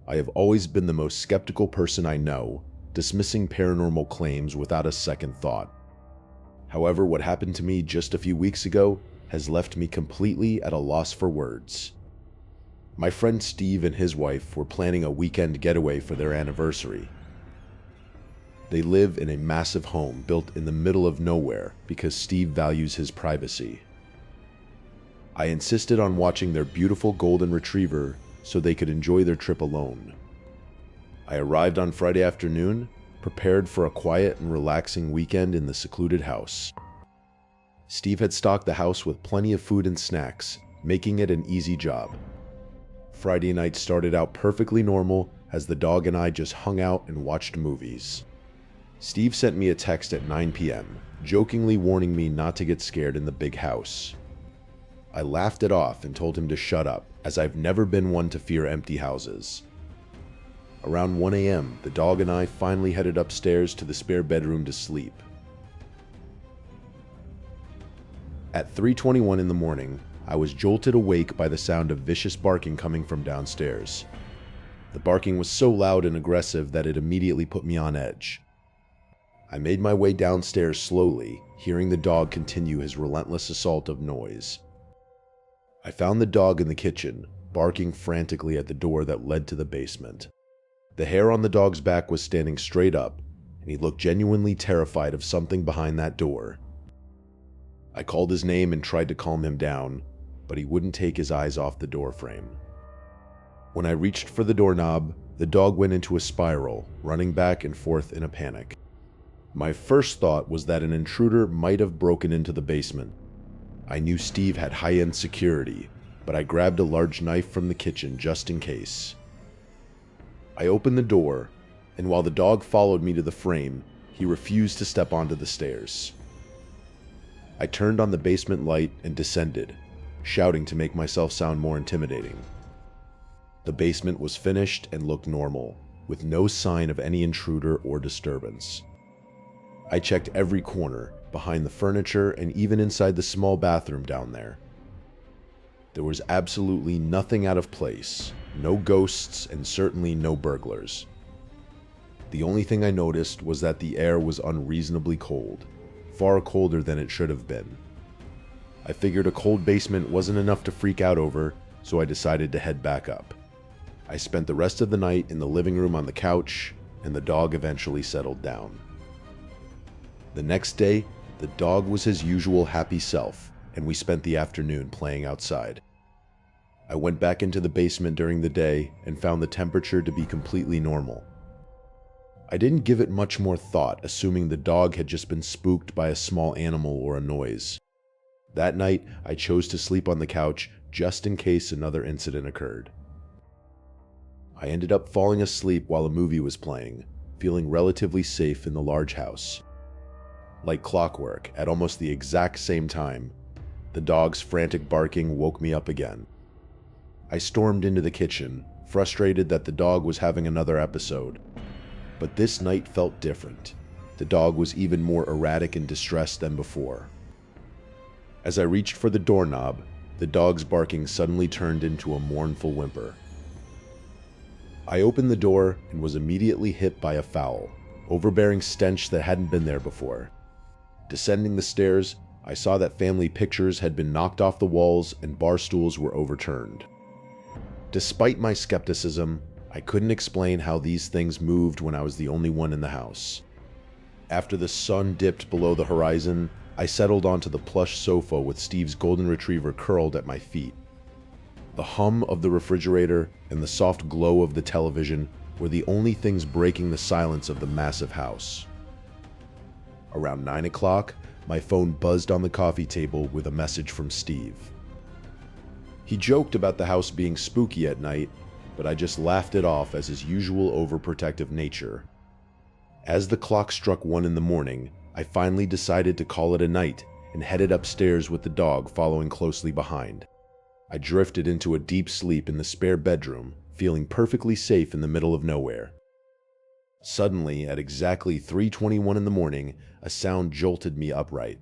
I have always been the most skeptical person I know, dismissing paranormal claims without a second thought. However, what happened to me just a few weeks ago has left me completely at a loss for words. My friend Steve and his wife were planning a weekend getaway for their anniversary. They live in a massive home built in the middle of nowhere because Steve values his privacy. I insisted on watching their beautiful golden retriever so they could enjoy their trip alone. I arrived on Friday afternoon, prepared for a quiet and relaxing weekend in the secluded house. Steve had stocked the house with plenty of food and snacks, making it an easy job. Friday night started out perfectly normal as the dog and I just hung out and watched movies. Steve sent me a text at 9 p.m., jokingly warning me not to get scared in the big house. I laughed it off and told him to shut up, as I've never been one to fear empty houses. Around 1 a.m., the dog and I finally headed upstairs to the spare bedroom to sleep. At 3:21 in the morning, I was jolted awake by the sound of vicious barking coming from downstairs. The barking was so loud and aggressive that it immediately put me on edge. I made my way downstairs slowly, hearing the dog continue his relentless assault of noise. I found the dog in the kitchen, barking frantically at the door that led to the basement. The hair on the dog's back was standing straight up, and he looked genuinely terrified of something behind that door. I called his name and tried to calm him down, but he wouldn't take his eyes off the door frame. When I reached for the doorknob, the dog went into a spiral, running back and forth in a panic. My first thought was that an intruder might have broken into the basement. I knew Steve had high-end security, but I grabbed a large knife from the kitchen just in case. I opened the door, and while the dog followed me to the frame, he refused to step onto the stairs. I turned on the basement light and descended, shouting to make myself sound more intimidating. The basement was finished and looked normal, with no sign of any intruder or disturbance. I checked every corner, behind the furniture, and even inside the small bathroom down there. There was absolutely nothing out of place, no ghosts, and certainly no burglars. The only thing I noticed was that the air was unreasonably cold, far colder than it should have been. I figured a cold basement wasn't enough to freak out over, so I decided to head back up. I spent the rest of the night in the living room on the couch, and the dog eventually settled down. The next day, the dog was his usual happy self, and we spent the afternoon playing outside. I went back into the basement during the day and found the temperature to be completely normal. I didn't give it much more thought, assuming the dog had just been spooked by a small animal or a noise. That night, I chose to sleep on the couch just in case another incident occurred. I ended up falling asleep while a movie was playing, feeling relatively safe in the large house. Like clockwork, at almost the exact same time, the dog's frantic barking woke me up again. I stormed into the kitchen, frustrated that the dog was having another episode. But this night felt different. The dog was even more erratic and distressed than before. As I reached for the doorknob, the dog's barking suddenly turned into a mournful whimper. I opened the door and was immediately hit by a foul, overbearing stench that hadn't been there before. Descending the stairs, I saw that family pictures had been knocked off the walls and bar stools were overturned. Despite my skepticism, I couldn't explain how these things moved when I was the only one in the house. After the sun dipped below the horizon, I settled onto the plush sofa with Steve's golden retriever curled at my feet. The hum of the refrigerator and the soft glow of the television were the only things breaking the silence of the massive house. Around 9 o'clock, my phone buzzed on the coffee table with a message from Steve. He joked about the house being spooky at night, but I just laughed it off as his usual overprotective nature. As the clock struck 1 in the morning, I finally decided to call it a night and headed upstairs with the dog following closely behind. I drifted into a deep sleep in the spare bedroom, feeling perfectly safe in the middle of nowhere. Suddenly, at exactly 3:21 in the morning, a sound jolted me upright.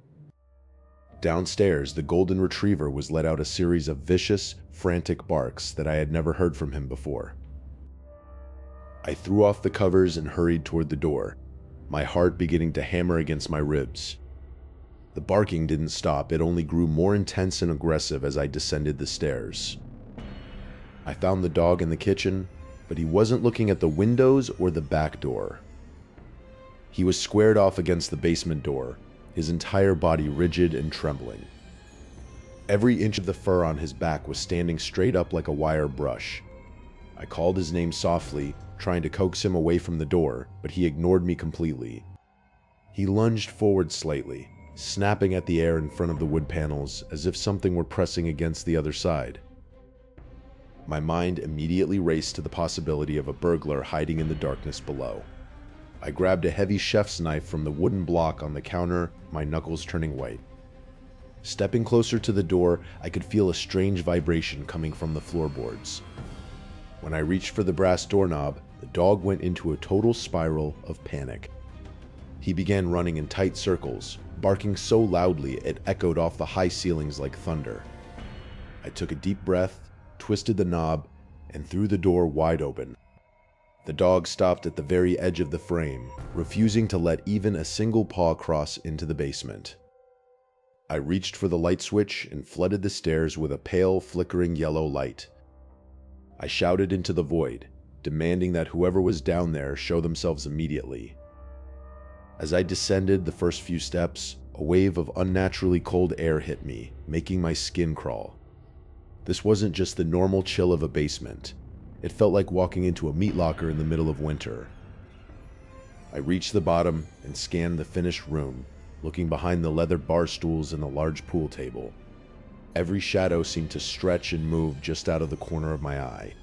Downstairs, the golden retriever was let out a series of vicious, frantic barks that I had never heard from him before. I threw off the covers and hurried toward the door, my heart beginning to hammer against my ribs. The barking didn't stop, it only grew more intense and aggressive as I descended the stairs. I found the dog in the kitchen, but he wasn't looking at the windows or the back door. He was squared off against the basement door, his entire body rigid and trembling. Every inch of the fur on his back was standing straight up like a wire brush. I called his name softly, trying to coax him away from the door, but he ignored me completely. He lunged forward slightly, snapping at the air in front of the wood panels as if something were pressing against the other side. My mind immediately raced to the possibility of a burglar hiding in the darkness below. I grabbed a heavy chef's knife from the wooden block on the counter, my knuckles turning white. Stepping closer to the door, I could feel a strange vibration coming from the floorboards. When I reached for the brass doorknob, the dog went into a total spiral of panic. He began running in tight circles, barking so loudly it echoed off the high ceilings like thunder. I took a deep breath, twisted the knob, and threw the door wide open. The dog stopped at the very edge of the frame, refusing to let even a single paw cross into the basement. I reached for the light switch and flooded the stairs with a pale, flickering yellow light. I shouted into the void, demanding that whoever was down there show themselves immediately. As I descended the first few steps, a wave of unnaturally cold air hit me, making my skin crawl. This wasn't just the normal chill of a basement. It felt like walking into a meat locker in the middle of winter. I reached the bottom and scanned the finished room, looking behind the leather bar stools and the large pool table. Every shadow seemed to stretch and move just out of the corner of my eye.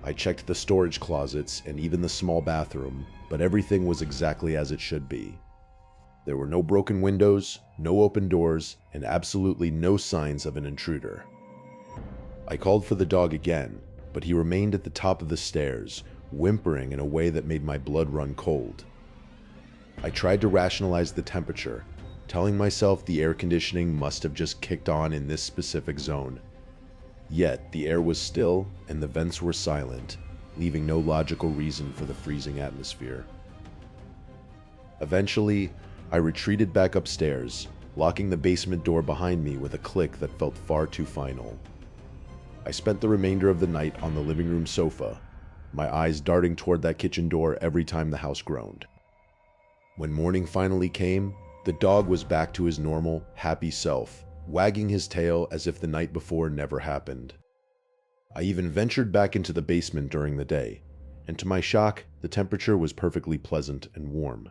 I checked the storage closets and even the small bathroom, but everything was exactly as it should be. There were no broken windows, no open doors, and absolutely no signs of an intruder. I called for the dog again, but he remained at the top of the stairs, whimpering in a way that made my blood run cold. I tried to rationalize the temperature, telling myself the air conditioning must have just kicked on in this specific zone. Yet, the air was still and the vents were silent, leaving no logical reason for the freezing atmosphere. Eventually, I retreated back upstairs, locking the basement door behind me with a click that felt far too final. I spent the remainder of the night on the living room sofa, my eyes darting toward that kitchen door every time the house groaned. When morning finally came, the dog was back to his normal, happy self, wagging his tail as if the night before never happened. I even ventured back into the basement during the day, and to my shock, the temperature was perfectly pleasant and warm.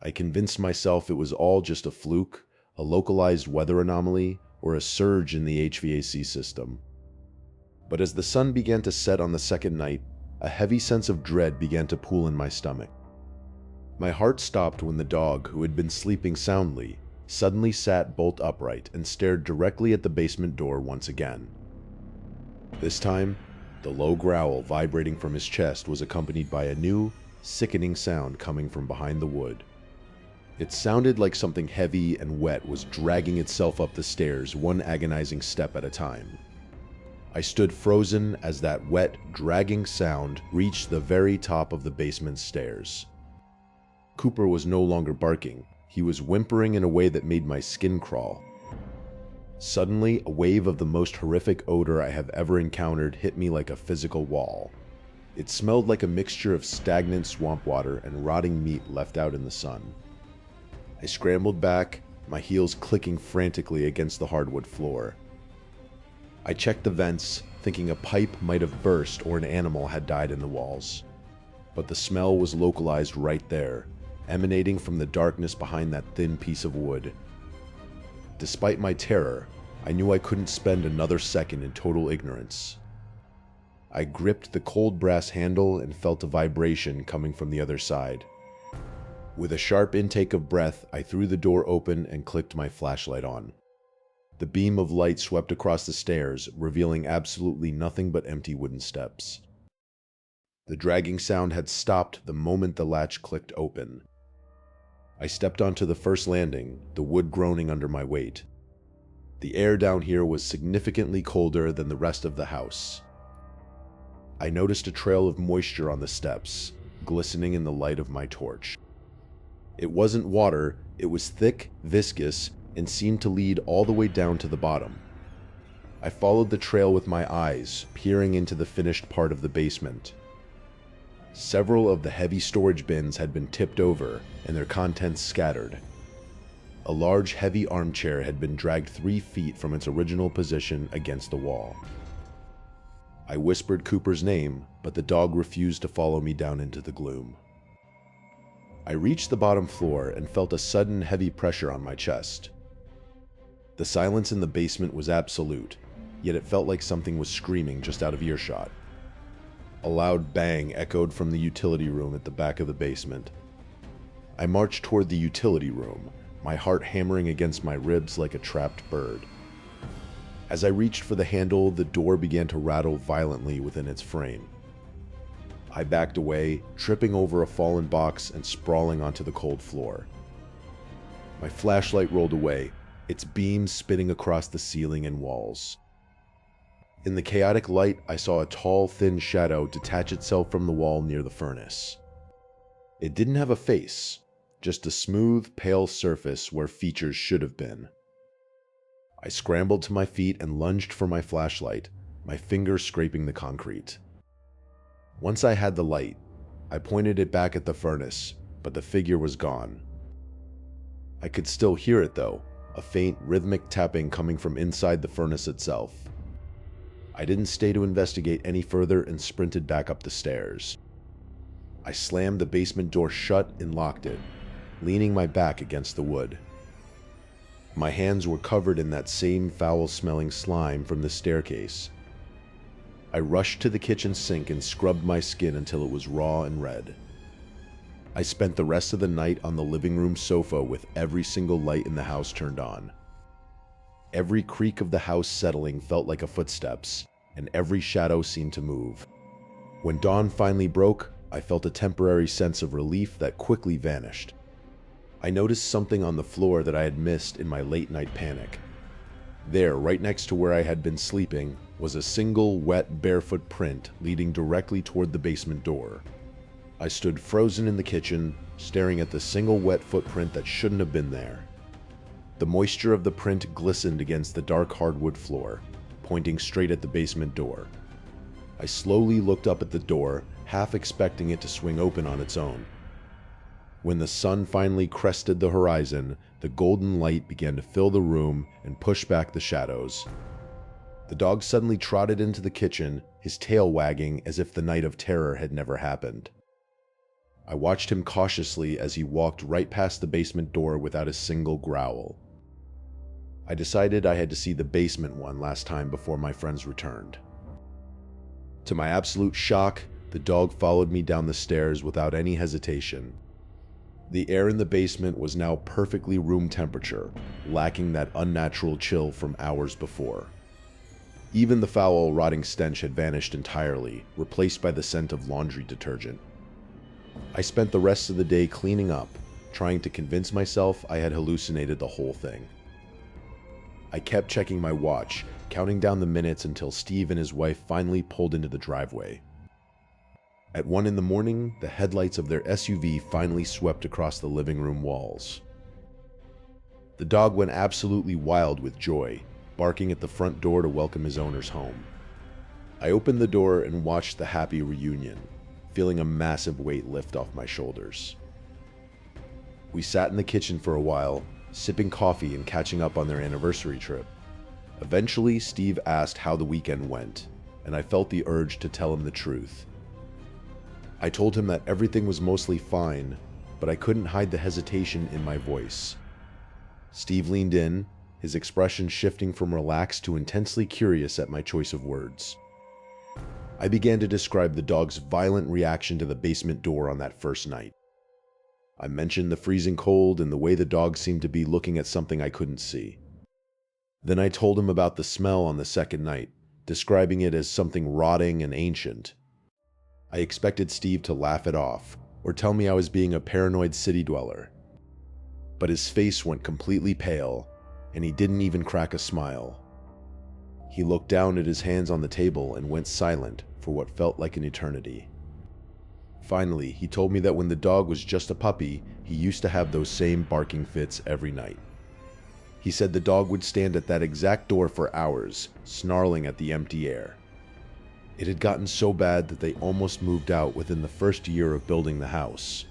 I convinced myself it was all just a fluke, a localized weather anomaly, or a surge in the HVAC system. But as the sun began to set on the second night, a heavy sense of dread began to pool in my stomach. My heart stopped when the dog, who had been sleeping soundly, suddenly sat bolt upright and stared directly at the basement door once again. This time, the low growl vibrating from his chest was accompanied by a new, sickening sound coming from behind the wood. It sounded like something heavy and wet was dragging itself up the stairs one agonizing step at a time. I stood frozen as that wet, dragging sound reached the very top of the basement stairs. Cooper was no longer barking. He was whimpering in a way that made my skin crawl. Suddenly, a wave of the most horrific odor I have ever encountered hit me like a physical wall. It smelled like a mixture of stagnant swamp water and rotting meat left out in the sun. I scrambled back, my heels clicking frantically against the hardwood floor. I checked the vents, thinking a pipe might have burst or an animal had died in the walls. But the smell was localized right there, emanating from the darkness behind that thin piece of wood. Despite my terror, I knew I couldn't spend another second in total ignorance. I gripped the cold brass handle and felt a vibration coming from the other side. With a sharp intake of breath, I threw the door open and clicked my flashlight on. The beam of light swept across the stairs, revealing absolutely nothing but empty wooden steps. The dragging sound had stopped the moment the latch clicked open. I stepped onto the first landing, the wood groaning under my weight. The air down here was significantly colder than the rest of the house. I noticed a trail of moisture on the steps, glistening in the light of my torch. It wasn't water, it was thick, viscous, and seemed to lead all the way down to the bottom. I followed the trail with my eyes, peering into the finished part of the basement. Several of the heavy storage bins had been tipped over and their contents scattered. A large, heavy armchair had been dragged 3 feet from its original position against the wall. I whispered Cooper's name, but the dog refused to follow me down into the gloom. I reached the bottom floor and felt a sudden heavy pressure on my chest. The silence in the basement was absolute, yet it felt like something was screaming just out of earshot. A loud bang echoed from the utility room at the back of the basement. I marched toward the utility room, my heart hammering against my ribs like a trapped bird. As I reached for the handle, the door began to rattle violently within its frame. I backed away, tripping over a fallen box and sprawling onto the cold floor. My flashlight rolled away, its beams spitting across the ceiling and walls. In the chaotic light, I saw a tall, thin shadow detach itself from the wall near the furnace. It didn't have a face, just a smooth, pale surface where features should have been. I scrambled to my feet and lunged for my flashlight, my fingers scraping the concrete. Once I had the light, I pointed it back at the furnace, but the figure was gone. I could still hear it though, a faint, rhythmic tapping coming from inside the furnace itself. I didn't stay to investigate any further and sprinted back up the stairs. I slammed the basement door shut and locked it, leaning my back against the wood. My hands were covered in that same foul-smelling slime from the staircase. I rushed to the kitchen sink and scrubbed my skin until it was raw and red. I spent the rest of the night on the living room sofa with every single light in the house turned on. Every creak of the house settling felt like a footsteps, and every shadow seemed to move. When dawn finally broke, I felt a temporary sense of relief that quickly vanished. I noticed something on the floor that I had missed in my late-night panic. There, right next to where I had been sleeping, was a single wet, barefoot print leading directly toward the basement door. I stood frozen in the kitchen, staring at the single wet footprint that shouldn't have been there. The moisture of the print glistened against the dark hardwood floor, pointing straight at the basement door. I slowly looked up at the door, half expecting it to swing open on its own. When the sun finally crested the horizon, the golden light began to fill the room and push back the shadows. The dog suddenly trotted into the kitchen, his tail wagging as if the night of terror had never happened. I watched him cautiously as he walked right past the basement door without a single growl. I decided I had to see the basement one last time before my friends returned. To my absolute shock, the dog followed me down the stairs without any hesitation. The air in the basement was now perfectly room temperature, lacking that unnatural chill from hours before. Even the foul, rotting stench had vanished entirely, replaced by the scent of laundry detergent. I spent the rest of the day cleaning up, trying to convince myself I had hallucinated the whole thing. I kept checking my watch, counting down the minutes until Steve and his wife finally pulled into the driveway. At 1 in the morning, the headlights of their SUV finally swept across the living room walls. The dog went absolutely wild with joy, barking at the front door to welcome his owners home. I opened the door and watched the happy reunion, feeling a massive weight lift off my shoulders. We sat in the kitchen for a while, sipping coffee and catching up on their anniversary trip. Eventually, Steve asked how the weekend went, and I felt the urge to tell him the truth. I told him that everything was mostly fine, but I couldn't hide the hesitation in my voice. Steve leaned in, his expression shifting from relaxed to intensely curious at my choice of words. I began to describe the dog's violent reaction to the basement door on that first night. I mentioned the freezing cold and the way the dog seemed to be looking at something I couldn't see. Then I told him about the smell on the second night, describing it as something rotting and ancient. I expected Steve to laugh it off, or tell me I was being a paranoid city dweller. But his face went completely pale, and he didn't even crack a smile. He looked down at his hands on the table and went silent, for what felt like an eternity. Finally, he told me that when the dog was just a puppy, he used to have those same barking fits every night. He said the dog would stand at that exact door for hours, snarling at the empty air. It had gotten so bad that they almost moved out within the first year of building the house.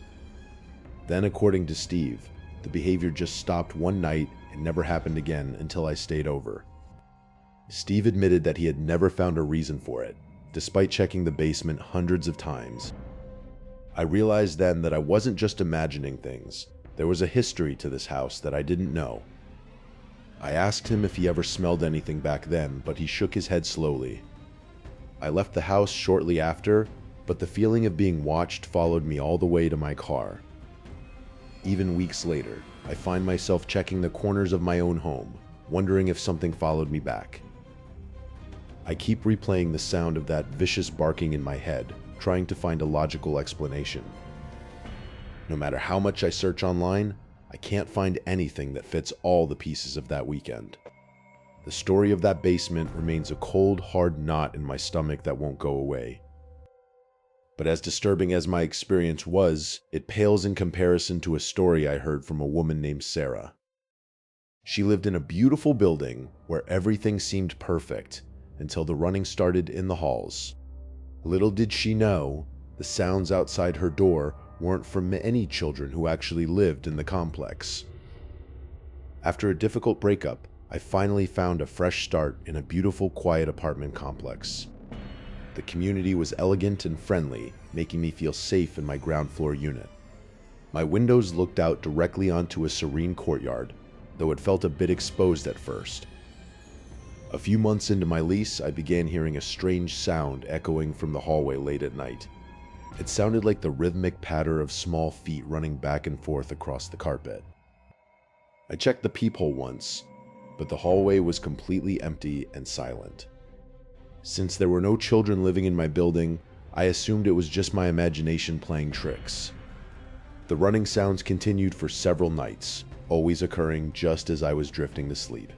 Then, according to Steve, the behavior just stopped one night and never happened again until I stayed over. Steve admitted that he had never found a reason for it, despite checking the basement hundreds of times. I realized then that I wasn't just imagining things. There was a history to this house that I didn't know. I asked him if he ever smelled anything back then, but he shook his head slowly. I left the house shortly after, but the feeling of being watched followed me all the way to my car. Even weeks later, I find myself checking the corners of my own home, wondering if something followed me back. I keep replaying the sound of that vicious barking in my head, trying to find a logical explanation. No matter how much I search online, I can't find anything that fits all the pieces of that weekend. The story of that basement remains a cold, hard knot in my stomach that won't go away. But as disturbing as my experience was, it pales in comparison to a story I heard from a woman named Sarah. She lived in a beautiful building where everything seemed perfect until the running started in the halls. Little did she know, the sounds outside her door weren't from any children who actually lived in the complex. After a difficult breakup, I finally found a fresh start in a beautiful, quiet apartment complex. The community was elegant and friendly, making me feel safe in my ground floor unit. My windows looked out directly onto a serene courtyard, though it felt a bit exposed at first. A few months into my lease, I began hearing a strange sound echoing from the hallway late at night. It sounded like the rhythmic patter of small feet running back and forth across the carpet. I checked the peephole once, but the hallway was completely empty and silent. Since there were no children living in my building, I assumed it was just my imagination playing tricks. The running sounds continued for several nights, always occurring just as I was drifting to sleep.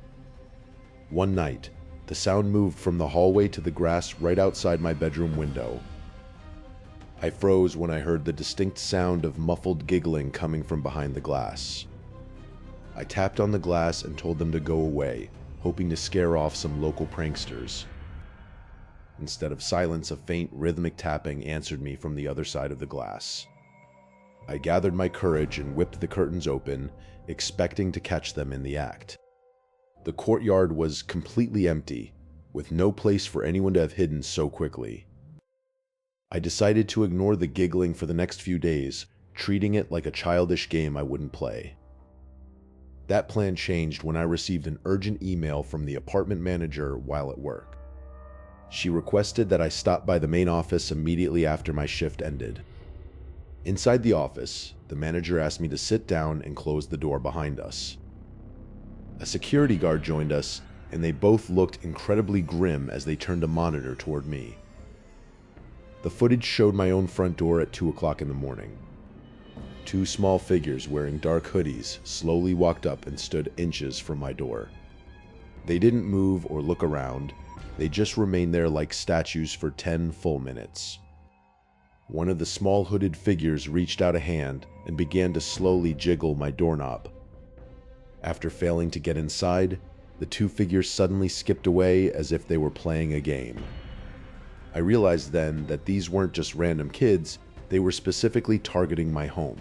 One night, the sound moved from the hallway to the grass right outside my bedroom window. I froze when I heard the distinct sound of muffled giggling coming from behind the glass. I tapped on the glass and told them to go away, hoping to scare off some local pranksters. Instead of silence, a faint rhythmic tapping answered me from the other side of the glass. I gathered my courage and whipped the curtains open, expecting to catch them in the act. The courtyard was completely empty, with no place for anyone to have hidden so quickly. I decided to ignore the giggling for the next few days, treating it like a childish game I wouldn't play. That plan changed when I received an urgent email from the apartment manager while at work. She requested that I stop by the main office immediately after my shift ended. Inside the office, the manager asked me to sit down and close the door behind us. A security guard joined us, and they both looked incredibly grim as they turned a monitor toward me. The footage showed my own front door at 2 o'clock in the morning. Two small figures wearing dark hoodies slowly walked up and stood inches from my door. They didn't move or look around. They just remained there like statues for 10 full minutes. One of the small hooded figures reached out a hand and began to slowly jiggle my doorknob. After failing to get inside, the two figures suddenly skipped away as if they were playing a game. I realized then that these weren't just random kids, they were specifically targeting my home.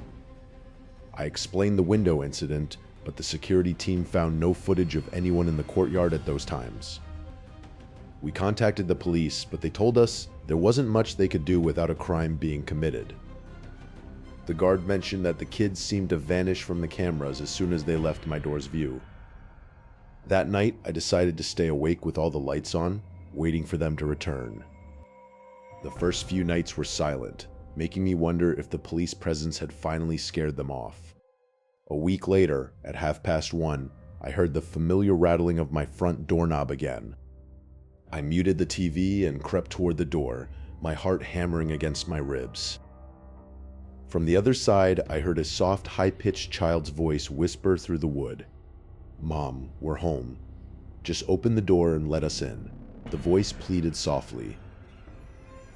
I explained the window incident, but the security team found no footage of anyone in the courtyard at those times. We contacted the police, but they told us there wasn't much they could do without a crime being committed. The guard mentioned that the kids seemed to vanish from the cameras as soon as they left my door's view. That night, I decided to stay awake with all the lights on, waiting for them to return. The first few nights were silent, making me wonder if the police presence had finally scared them off. A week later, at 1:30, I heard the familiar rattling of my front doorknob again. I muted the TV and crept toward the door, my heart hammering against my ribs. From the other side, I heard a soft, high-pitched child's voice whisper through the wood. "Mom, we're home. Just open the door and let us in," the voice pleaded softly.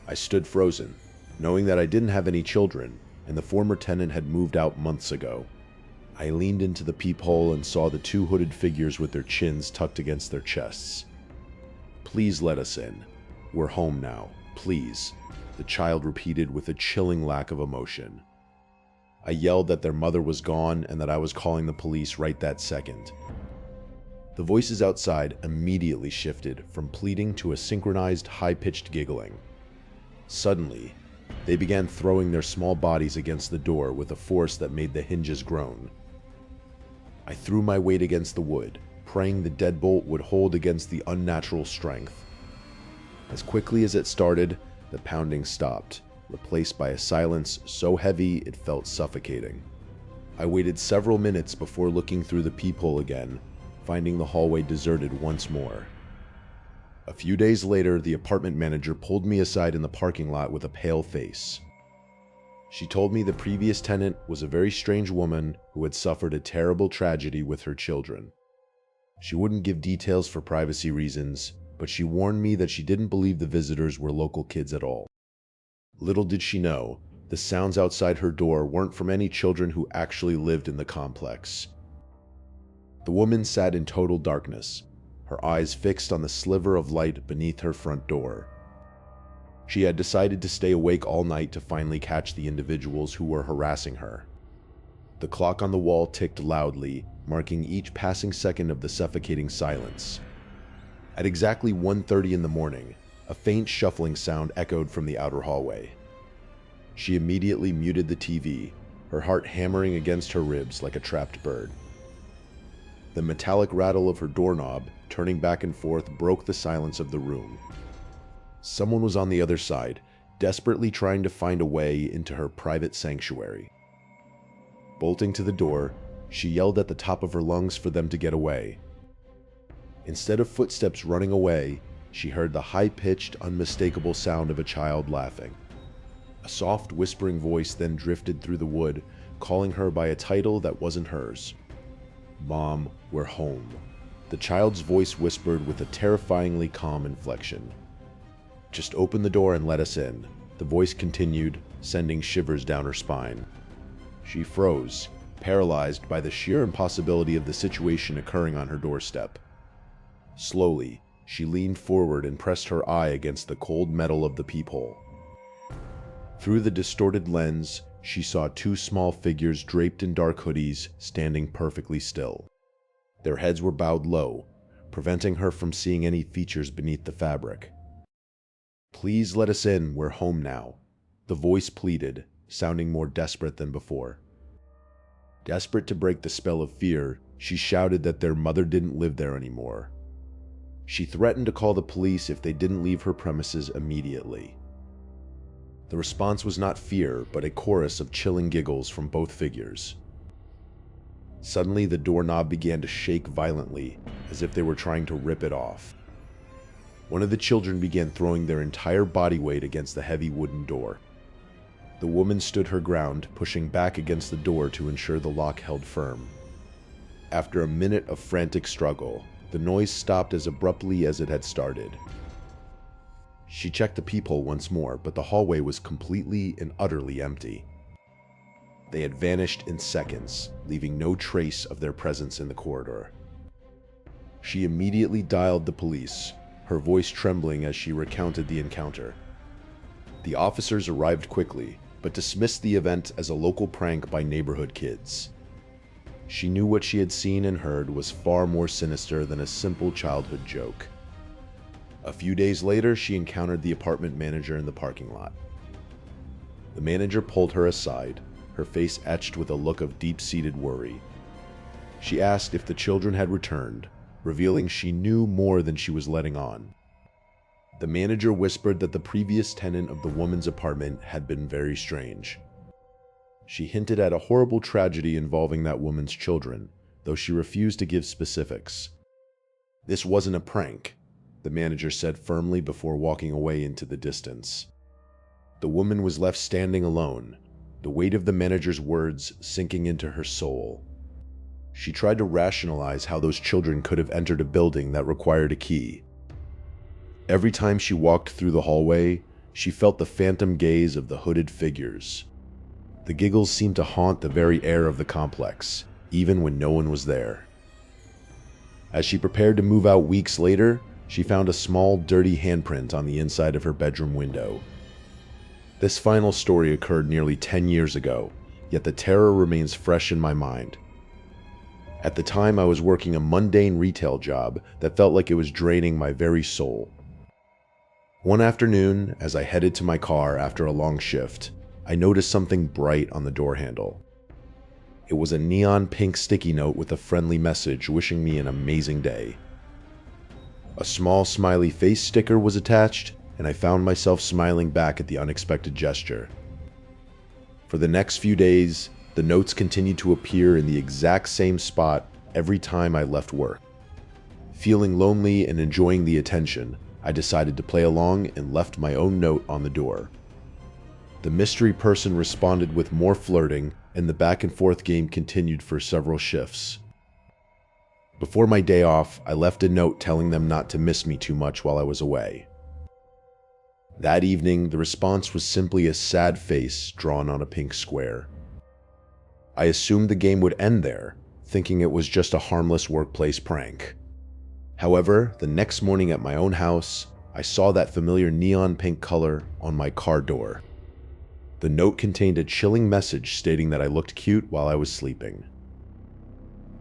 I stood frozen, knowing that I didn't have any children, and the former tenant had moved out months ago. I leaned into the peephole and saw the two hooded figures with their chins tucked against their chests. "Please let us in. We're home now, please," the child repeated with a chilling lack of emotion. I yelled that their mother was gone and that I was calling the police right that second. The voices outside immediately shifted from pleading to a synchronized, high-pitched giggling. Suddenly, they began throwing their small bodies against the door with a force that made the hinges groan. I threw my weight against the wood, praying the deadbolt would hold against the unnatural strength. As quickly as it started, the pounding stopped, replaced by a silence so heavy it felt suffocating. I waited several minutes before looking through the peephole again, finding the hallway deserted once more. A few days later, the apartment manager pulled me aside in the parking lot with a pale face. She told me the previous tenant was a very strange woman who had suffered a terrible tragedy with her children. She wouldn't give details for privacy reasons, but she warned me that she didn't believe the visitors were local kids at all. Little did she know, the sounds outside her door weren't from any children who actually lived in the complex. The woman sat in total darkness, her eyes fixed on the sliver of light beneath her front door. She had decided to stay awake all night to finally catch the individuals who were harassing her. The clock on the wall ticked loudly, marking each passing second of the suffocating silence. At exactly 1:30 in the morning, a faint shuffling sound echoed from the outer hallway. She immediately muted the TV, her heart hammering against her ribs like a trapped bird. The metallic rattle of her doorknob, turning back and forth, broke the silence of the room. Someone was on the other side, desperately trying to find a way into her private sanctuary. Bolting to the door, she yelled at the top of her lungs for them to get away. Instead of footsteps running away, she heard the high-pitched, unmistakable sound of a child laughing. A soft, whispering voice then drifted through the wood, calling her by a title that wasn't hers. "Mom, we're home," the child's voice whispered with a terrifyingly calm inflection. "Just open the door and let us in," the voice continued, sending shivers down her spine. She froze, paralyzed by the sheer impossibility of the situation occurring on her doorstep. Slowly, she leaned forward and pressed her eye against the cold metal of the peephole. Through the distorted lens, she saw two small figures draped in dark hoodies standing perfectly still. Their heads were bowed low, preventing her from seeing any features beneath the fabric. "Please let us in, we're home now," the voice pleaded, sounding more desperate than before. Desperate to break the spell of fear, she shouted that their mother didn't live there anymore. She threatened to call the police if they didn't leave her premises immediately. The response was not fear, but a chorus of chilling giggles from both figures. Suddenly, the doorknob began to shake violently, as if they were trying to rip it off. One of the children began throwing their entire body weight against the heavy wooden door. The woman stood her ground, pushing back against the door to ensure the lock held firm. After a minute of frantic struggle, the noise stopped as abruptly as it had started. She checked the peephole once more, but the hallway was completely and utterly empty. They had vanished in seconds, leaving no trace of their presence in the corridor. She immediately dialed the police, her voice trembling as she recounted the encounter. The officers arrived quickly, but dismissed the event as a local prank by neighborhood kids. She knew what she had seen and heard was far more sinister than a simple childhood joke. A few days later, she encountered the apartment manager in the parking lot. The manager pulled her aside, her face etched with a look of deep-seated worry. She asked if the children had returned, revealing she knew more than she was letting on. The manager whispered that the previous tenant of the woman's apartment had been very strange. She hinted at a horrible tragedy involving that woman's children, though she refused to give specifics. "This wasn't a prank," the manager said firmly before walking away into the distance. The woman was left standing alone, the weight of the manager's words sinking into her soul. She tried to rationalize how those children could have entered a building that required a key. Every time she walked through the hallway, she felt the phantom gaze of the hooded figures. The giggles seemed to haunt the very air of the complex, even when no one was there. As she prepared to move out weeks later, she found a small, dirty handprint on the inside of her bedroom window. This final story occurred nearly 10 years ago, yet the terror remains fresh in my mind. At the time, I was working a mundane retail job that felt like it was draining my very soul. One afternoon, as I headed to my car after a long shift, I noticed something bright on the door handle. It was a neon pink sticky note with a friendly message wishing me an amazing day. A small smiley face sticker was attached, and I found myself smiling back at the unexpected gesture. For the next few days, the notes continued to appear in the exact same spot every time I left work. Feeling lonely and enjoying the attention, I decided to play along and left my own note on the door. The mystery person responded with more flirting, and the back and forth game continued for several shifts. Before my day off, I left a note telling them not to miss me too much while I was away. That evening, the response was simply a sad face drawn on a pink square. I assumed the game would end there, thinking it was just a harmless workplace prank. However, the next morning at my own house, I saw that familiar neon pink color on my car door. The note contained a chilling message stating that I looked cute while I was sleeping.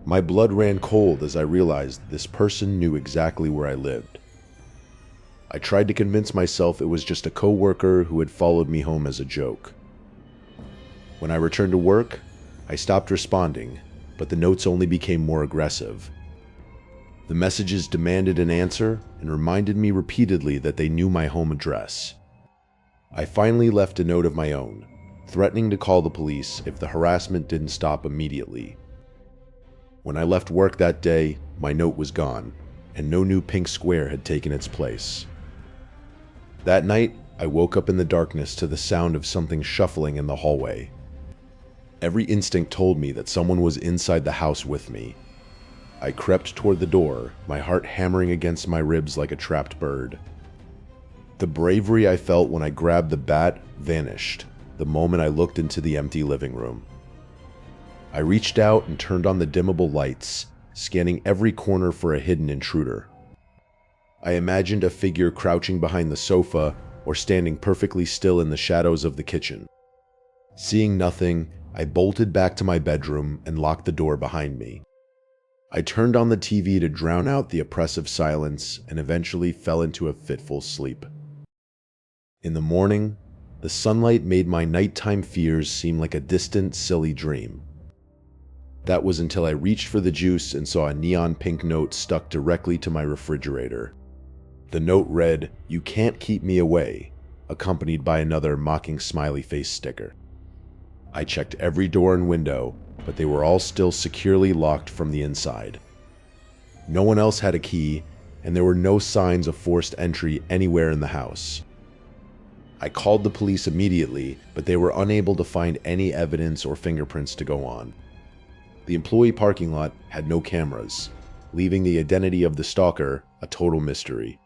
My blood ran cold as I realized this person knew exactly where I lived. I tried to convince myself it was just a coworker who had followed me home as a joke. When I returned to work, I stopped responding, but the notes only became more aggressive. The messages demanded an answer and reminded me repeatedly that they knew my home address. I finally left a note of my own, threatening to call the police if the harassment didn't stop immediately. When I left work that day, my note was gone, and no new pink square had taken its place. That night, I woke up in the darkness to the sound of something shuffling in the hallway. Every instinct told me that someone was inside the house with me. I crept toward the door, my heart hammering against my ribs like a trapped bird. The bravery I felt when I grabbed the bat vanished the moment I looked into the empty living room. I reached out and turned on the dimmable lights, scanning every corner for a hidden intruder. I imagined a figure crouching behind the sofa or standing perfectly still in the shadows of the kitchen. Seeing nothing, I bolted back to my bedroom and locked the door behind me. I turned on the TV to drown out the oppressive silence and eventually fell into a fitful sleep. In the morning, the sunlight made my nighttime fears seem like a distant, silly dream. That was until I reached for the juice and saw a neon pink note stuck directly to my refrigerator. The note read, "You can't keep me away," accompanied by another mocking smiley face sticker. I checked every door and window, but they were all still securely locked from the inside. No one else had a key, and there were no signs of forced entry anywhere in the house. I called the police immediately, but they were unable to find any evidence or fingerprints to go on. The employee parking lot had no cameras, leaving the identity of the stalker a total mystery.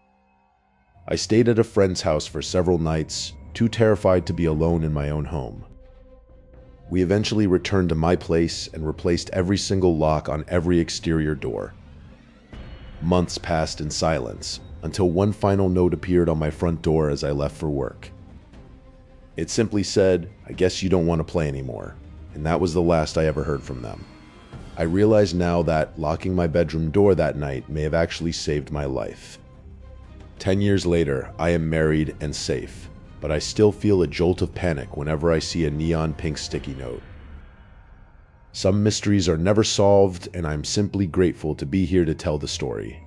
I stayed at a friend's house for several nights, too terrified to be alone in my own home. We eventually returned to my place and replaced every single lock on every exterior door. Months passed in silence, until one final note appeared on my front door as I left for work. It simply said, "I guess you don't want to play anymore," and that was the last I ever heard from them. I realize now that locking my bedroom door that night may have actually saved my life. 10 years later, I am married and safe, but I still feel a jolt of panic whenever I see a neon pink sticky note. Some mysteries are never solved, and I'm simply grateful to be here to tell the story.